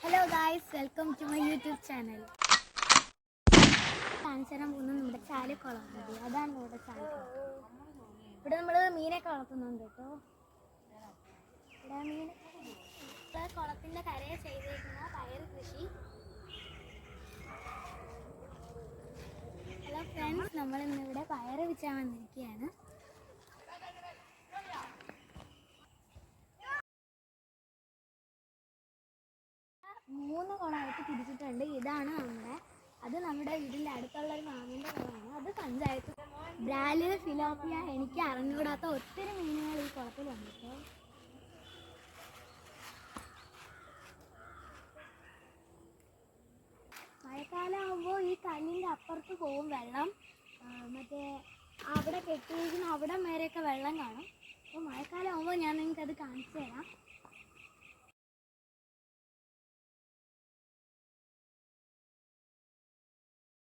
Hello guys, welcome to my YouTube channel. കാണിച്ചു തരാൻ പോകുന്നത് നമ്മുടെ ചാലിക്കുളം മതി. അതാണ് നമ്മുടെ ചാലിക്കുളം. ഇവിടെ നമ്മൾ മീനൊക്കെ വളർത്തുന്നുണ്ട് കേട്ടോ. ഇവിടെ മീൻ കുളത്തിൻ്റെ കരയെ ചെയ്തിരിക്കുന്ന പയർ കൃഷി. ഹലോ ഫ്രണ്ട്സ്, നമ്മളിന്നിവിടെ പയർ വെച്ചാൽ വന്നിരിക്കുകയാണ്. മൂന്ന് കുളമായിട്ട് തിരിച്ചിട്ടുണ്ട്. ഇതാണ് നമ്മുടെ വീടിൻ്റെ അടുത്തുള്ള ഒരു മാമിൻ്റെ കുളമാണ്. അത് പഞ്ചായത്ത്. ബ്രാല്, ഫിലോപ്പിയ, എനിക്ക് അറിഞ്ഞുകൂടാത്ത ഒത്തിരി മീനുകൾ ഈ കുളത്തിൽ വന്നിട്ട്. മഴക്കാലം ആകുമ്പോൾ ഈ കല്ലിൻ്റെ അപ്പുറത്ത് പോകും വെള്ളം. മറ്റേ അവിടെ കെട്ടിയിരിക്കുന്ന അവിടെ വരെയൊക്കെ വെള്ളം കാണും. അപ്പോൾ മഴക്കാലം ആകുമ്പോൾ ഞാൻ നിങ്ങൾക്കത് കാണിച്ചു തരാം.